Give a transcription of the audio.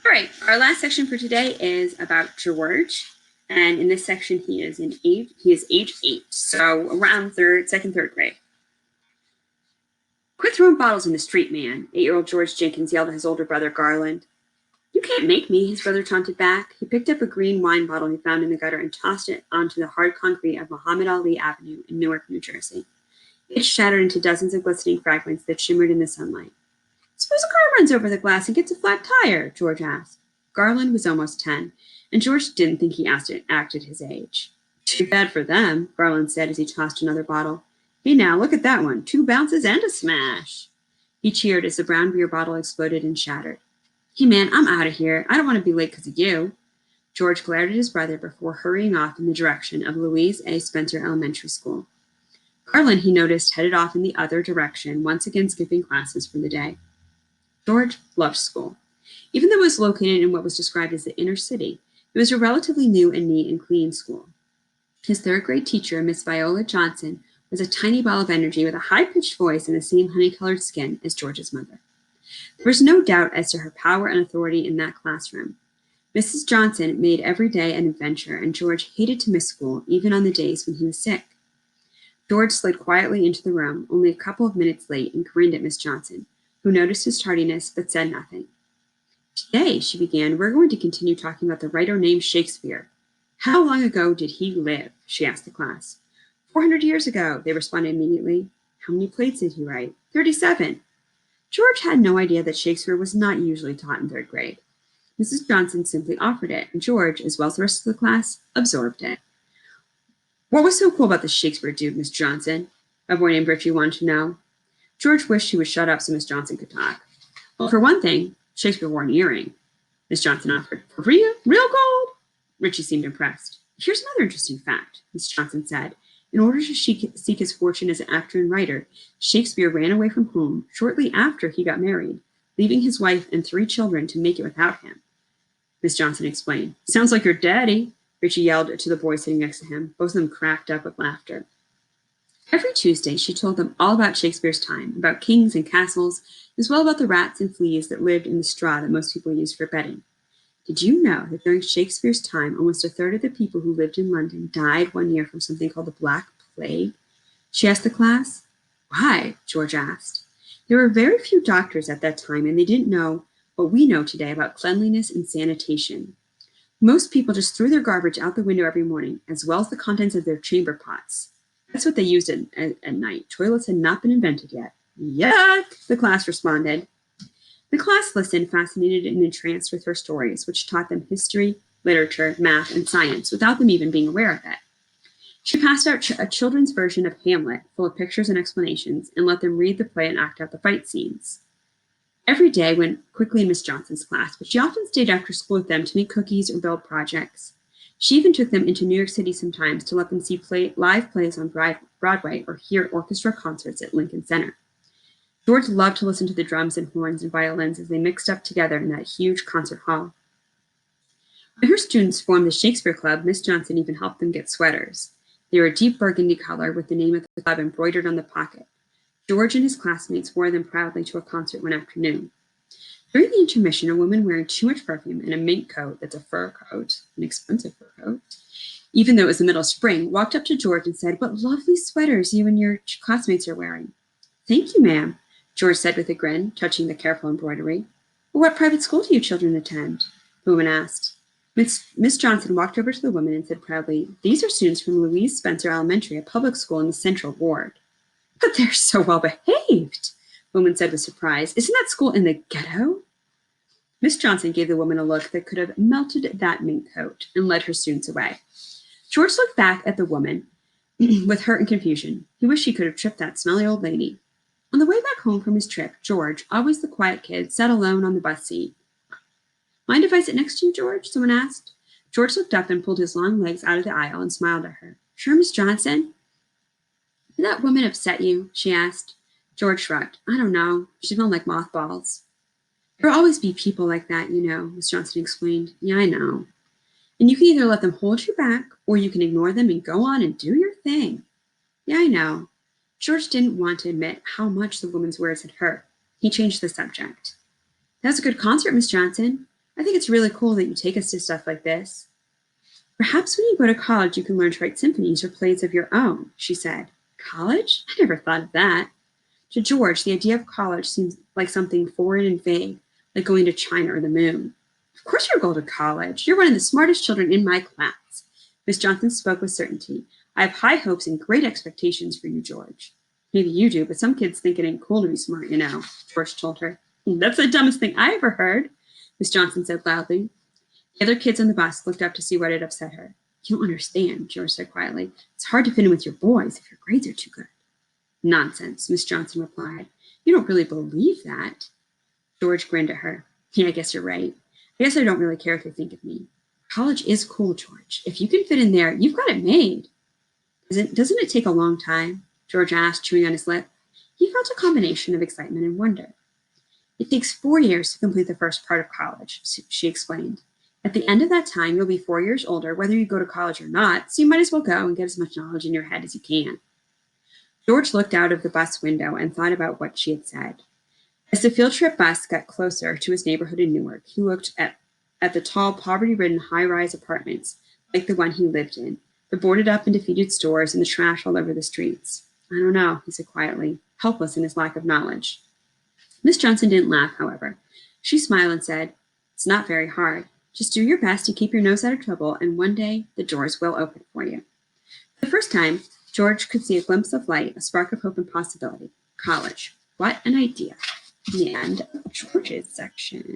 All right, our last section for today is about George. And in this section, he is age 8, so around second, third grade. Quit throwing bottles in the street, man, 8-year-old George Jenkins yelled at his older brother, Garland. You can't make me, his brother taunted back. He picked up a green wine bottle he found in the gutter and tossed it onto the hard concrete of Muhammad Ali Avenue in Newark, New Jersey. It shattered into dozens of glistening fragments that shimmered in the sunlight. Suppose a car runs over the glass and gets a flat tire, George asked. Garland was almost 10, and George didn't think he acted his age. Too bad for them, Garland said as he tossed another bottle. Hey now, look at that one. 2 bounces and a smash. He cheered as the brown beer bottle exploded and shattered. Hey man, I'm out of here. I don't want to be late because of you. George glared at his brother before hurrying off in the direction of Louise A. Spencer Elementary School. Garland, he noticed, headed off in the other direction, once again skipping classes for the day. George loved school. Even though it was located in what was described as the inner city, it was a relatively new and neat and clean school. His third grade teacher, Miss Viola Johnson, was a tiny ball of energy with a high-pitched voice and the same honey-colored skin as George's mother. There was no doubt as to her power and authority in that classroom. Mrs. Johnson made every day an adventure, and George hated to miss school, even on the days when he was sick. George slid quietly into the room, only a couple of minutes late, and grinned at Miss Johnson, who noticed his tardiness but said nothing. Today, she began, we're going to continue talking about the writer named Shakespeare. How long ago did he live? She asked the class. 400 years ago, they responded immediately. How many plays did he write? 37. George had no idea that Shakespeare was not usually taught in third grade. Mrs. Johnson simply offered it, and George, as well as the rest of the class, absorbed it. What was so cool about the Shakespeare dude, Miss Johnson? A boy named Richie wanted to know. George wished he would shut up so Miss Johnson could talk. Well, for one thing, Shakespeare wore an earring. Miss Johnson offered. For real? Real gold? Richie seemed impressed. Here's another interesting fact, Miss Johnson said. In order to seek his fortune as an actor and writer, Shakespeare ran away from home shortly after he got married, leaving his wife and 3 children to make it without him. Miss Johnson explained. Sounds like your daddy, Richie yelled to the boy sitting next to him. Both of them cracked up with laughter. Every Tuesday, she told them all about Shakespeare's time, about kings and castles, as well about the rats and fleas that lived in the straw that most people used for bedding. Did you know that during Shakespeare's time, almost a third of the people who lived in London died one year from something called the Black Plague? She asked the class. Why? George asked. There were very few doctors at that time, and they didn't know what we know today about cleanliness and sanitation. Most people just threw their garbage out the window every morning, as well as the contents of their chamber pots. That's what they used at night. Toilets had not been invented yet. Yuck, the class responded. The class listened, fascinated and entranced with her stories, which taught them history, literature, math, and science without them even being aware of it. She passed out a children's version of Hamlet, full of pictures and explanations, and let them read the play and act out the fight scenes. Every day went quickly in Miss Johnson's class, but she often stayed after school with them to make cookies or build projects. She even took them into New York City sometimes to let them see live plays on Broadway or hear orchestra concerts at Lincoln Center. George loved to listen to the drums and horns and violins as they mixed up together in that huge concert hall. When her students formed the Shakespeare Club, Miss Johnson even helped them get sweaters. They were a deep burgundy color with the name of the club embroidered on the pocket. George and his classmates wore them proudly to a concert one afternoon. During the intermission, a woman wearing too much perfume and a mink coat that's a fur coat, an expensive fur coat, even though it was the middle of spring, walked up to George and said, "What lovely sweaters you and your classmates are wearing." "Thank you, ma'am," George said with a grin, touching the careful embroidery. "Well, what private school do you children attend?" the woman asked. Miss Johnson walked over to the woman and said proudly, "These are students from Louise Spencer Elementary, a public school in the Central Ward." "But they're so well behaved," the woman said with surprise. "Isn't that school in the ghetto?" Miss Johnson gave the woman a look that could have melted that mink coat and led her students away. George looked back at the woman with hurt and confusion. He wished he could have tripped that smelly old lady. On the way back home from his trip, George, always the quiet kid, sat alone on the bus seat. "Mind if I sit next to you, George?" someone asked. George looked up and pulled his long legs out of the aisle and smiled at her. "Sure, Miss Johnson." "Did that woman upset you?" she asked. George shrugged. "I don't know. She smelled like mothballs." "There will always be people like that, you know," Miss Johnson explained. "Yeah, I know. And you can either let them hold you back, or you can ignore them and go on and do your thing." "Yeah, I know." George didn't want to admit how much the woman's words had hurt. He changed the subject. "That was a good concert, Miss Johnson. I think it's really cool that you take us to stuff like this. Perhaps when you go to college, you can learn to write symphonies or plays of your own, she said. College? I never thought of that. To George, the idea of college seemed like something foreign and vague, like going to China or the moon. Of course you'll go to college. You're one of the smartest children in my class. Miss Johnson spoke with certainty. I have high hopes and great expectations for you, George. Maybe you do, but some kids think it ain't cool to be smart, you know, George told her. That's the dumbest thing I ever heard, Miss Johnson said loudly. The other kids on the bus looked up to see what had upset her. You don't understand, George said quietly. It's hard to fit in with your boys if your grades are too good. Nonsense, Miss Johnson replied. You don't really believe that. George grinned at her. Yeah, I guess you're right. I guess I don't really care what they think of me. College is cool, George. If you can fit in there, you've got it made. Doesn't it take a long time? George asked, chewing on his lip. He felt a combination of excitement and wonder. It takes 4 years to complete the first part of college, she explained. At the end of that time, you'll be 4 years older, whether you go to college or not, so you might as well go and get as much knowledge in your head as you can. George looked out of the bus window and thought about what she had said. As the field trip bus got closer to his neighborhood in Newark, he looked at the tall, poverty-ridden high-rise apartments like the one he lived in, the boarded-up and defeated stores and the trash all over the streets. I don't know, he said quietly, helpless in his lack of knowledge. Miss Johnson didn't laugh, however. She smiled and said, It's not very hard. Just do your best to keep your nose out of trouble, and one day the doors will open for you. For the first time, George could see a glimpse of light, a spark of hope and possibility. College. What an idea. The end of George's section.